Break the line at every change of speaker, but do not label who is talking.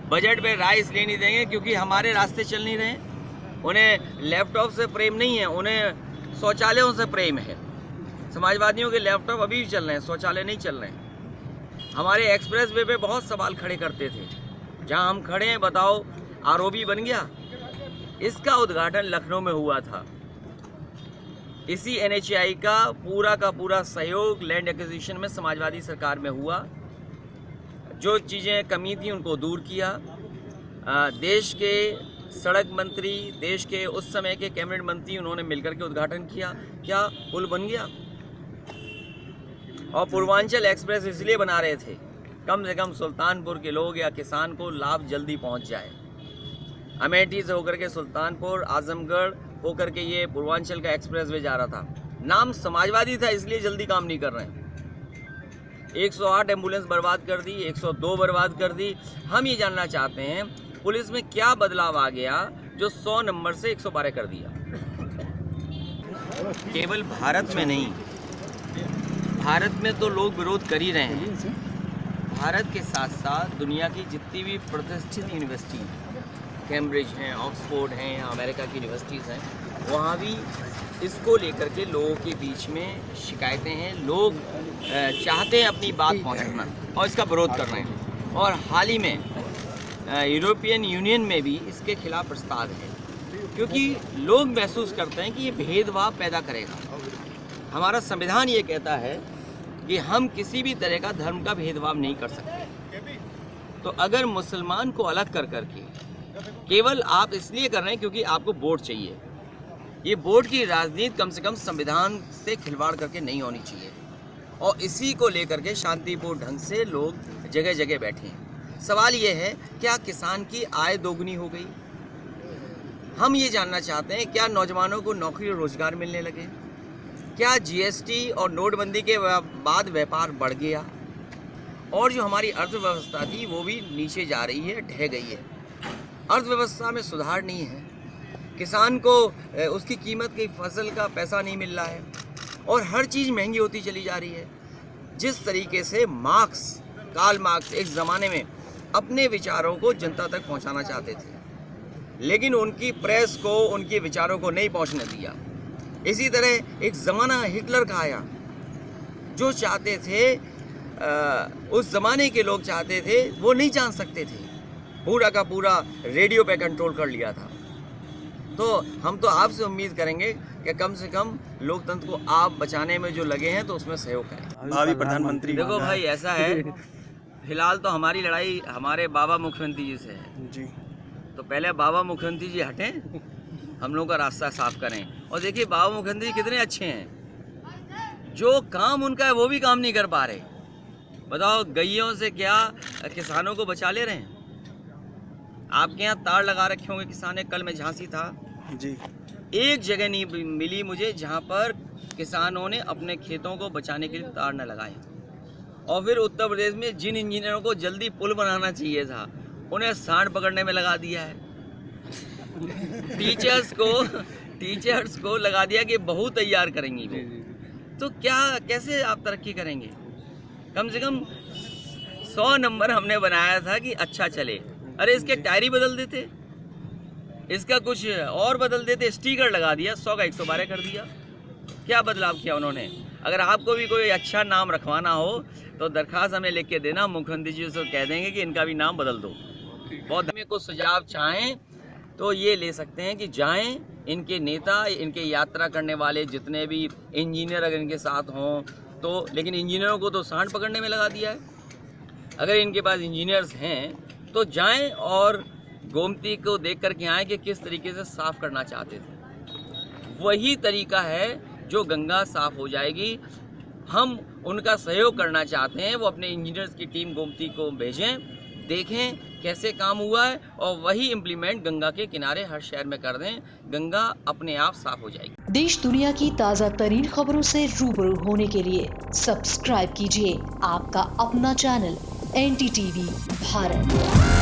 Budget पे राय इसलिए नहीं देंगे क्योंकि हमारे रास्ते चल नहीं रहे। उन्हें लैपटॉप से प्रेम नहीं है, उन्हें शौचालयों से प्रेम है। समाजवादियों के लैपटॉप अभी भी चल रहे हैं, शौचालय नहीं चल रहे हैं। हमारे एक्सप्रेस वे पे बहुत सवाल खड़े करते थे, जहां हम खड़े हैं बताओ आरओबी बन गया। इसका उद्घाटन लखनऊ में हुआ था। इसी NHAI का पूरा सहयोग लैंड एक्विजिशन में समाजवादी सरकार में हुआ। जो चीज़ें कमी थी उनको दूर किया। देश के सड़क मंत्री, देश के उस समय के कैबिनेट मंत्री, उन्होंने मिलकर के उद्घाटन किया। क्या पुल बन गया। और पूर्वांचल एक्सप्रेस इसलिए बना रहे थे कम से कम सुल्तानपुर के लोग या किसान को लाभ जल्दी पहुंच जाए। अमेठी से होकर के सुल्तानपुर, आजमगढ़ होकर के ये पूर्वांचल का एक्सप्रेस वे जा रहा था। नाम समाजवादी था इसलिए जल्दी काम नहीं कर रहे हैं। 108 एम्बुलेंस बर्बाद कर दी, 102 बर्बाद कर दी। हम ये जानना चाहते हैं पुलिस में क्या बदलाव आ गया जो 100 नंबर से 112 कर दिया। केवल भारत में नहीं, भारत में तो लोग विरोध कर ही रहे हैं। भारत के साथ साथ दुनिया की जितनी भी प्रतिष्ठित यूनिवर्सिटी हैं, कैम्ब्रिज हैं, ऑक्सफोर्ड हैं, अमेरिका की यूनिवर्सिटीज़ हैं, वहाँ भी इसको लेकर के लोगों के बीच में शिकायतें हैं। लोग चाहते हैं अपनी बात पहुँचाना और इसका विरोध कर रहे हैं। और हाल ही में यूरोपियन यूनियन में भी इसके खिलाफ प्रस्ताव है, क्योंकि लोग महसूस करते हैं कि ये भेदभाव पैदा करेगा। हमारा संविधान ये कहता है कि हम किसी भी तरह का धर्म का भेदभाव नहीं कर सकते। तो अगर मुसलमान को अलग कर करके केवल आप इसलिए कर रहे हैं क्योंकि आपको वोट चाहिए, ये वोट की राजनीति कम से कम संविधान से खिलवाड़ करके नहीं होनी चाहिए। और इसी को लेकर के शांतिपूर्ण ढंग से लोग जगह जगह बैठे हैं। सवाल ये है, क्या किसान की आय दोगुनी हो गई? हम ये जानना चाहते हैं, क्या नौजवानों को नौकरी और रोजगार मिलने लगे? क्या GST और नोटबंदी के बाद व्यापार बढ़ गया? और जो हमारी अर्थव्यवस्था थी वो भी नीचे जा रही है, ढह गई है। अर्थव्यवस्था में सुधार नहीं है। किसान को उसकी कीमत की फसल का पैसा नहीं मिल रहा है और हर चीज़ महंगी होती चली जा रही है। जिस तरीके से कार्ल मार्क्स एक ज़माने में अपने विचारों को जनता तक पहुंचाना चाहते थे, लेकिन उनकी प्रेस को उनके विचारों को नहीं पहुंचने दिया। इसी तरह एक ज़माना हिटलर का आया, जो चाहते थे उस ज़माने के लोग चाहते थे वो नहीं जान सकते थे, पूरा का पूरा रेडियो पे कंट्रोल कर लिया था। तो हम तो आपसे उम्मीद करेंगे कि कम से कम लोकतंत्र को आप बचाने में जो लगे हैं तो उसमें सहयोग करें।
भावी प्रधानमंत्री
देखो भाई, ऐसा है, फिलहाल तो हमारी लड़ाई हमारे बाबा मुख्यमंत्री जी से है
जी।
तो पहले बाबा मुख्यमंत्री जी हटें, हम लोगों का रास्ता साफ करें। और देखिए बाबा मुख्यमंत्री जी कितने अच्छे हैं, जो काम उनका है वो भी काम नहीं कर पा रहे। बताओ, गैयों से क्या किसानों को बचा ले रहे हैं? आपके यहाँ तार लगा रखे होंगे किसान ने। कल मैं झांसी था
जी,
एक जगह नहीं मिली मुझे जहाँ पर किसानों ने अपने खेतों को बचाने के लिए तार न लगाए। और फिर उत्तर प्रदेश में जिन इंजीनियरों को जल्दी पुल बनाना चाहिए था, उन्हें सांड पकड़ने में लगा दिया है। टीचर्स को लगा दिया कि बहू तैयार करेंगी वो। तो क्या, कैसे आप तरक्की करेंगे? कम से कम 100 नंबर हमने बनाया था कि अच्छा चले। अरे इसके टायर ही बदल देते, इसका कुछ और बदल देते, स्टिकर लगा दिया, 100 का 112 कर दिया। क्या बदलाव किया उन्होंने? अगर आपको भी कोई अच्छा नाम रखवाना हो तो दरखास्त हमें लिख के देना, मुख्यमंत्री जी से कह देंगे कि इनका भी नाम बदल दो। बहुत में कुछ सुझाव चाहें तो ये ले सकते हैं कि जाएं, इनके नेता, इनके यात्रा करने वाले जितने भी इंजीनियर अगर इनके साथ हों तो, लेकिन इंजीनियरों को तो सांड पकड़ने में लगा दिया है। अगर इनके पास इंजीनियर्स हैं तो जाएं और गोमती को देख करके आएँ कि किस तरीके से साफ करना चाहते थे। वही तरीका है जो गंगा साफ हो जाएगी। हम उनका सहयोग करना चाहते हैं, वो अपने इंजीनियर्स की टीम गोमती को भेजें, देखें कैसे काम हुआ है और वही इम्प्लीमेंट गंगा के किनारे हर शहर में कर दें। गंगा अपने आप साफ हो जाएगी।
देश दुनिया की ताज़ा तरीन खबरों से रूबरू होने के लिए सब्सक्राइब कीजिए आपका अपना चैनल NDTV भारत।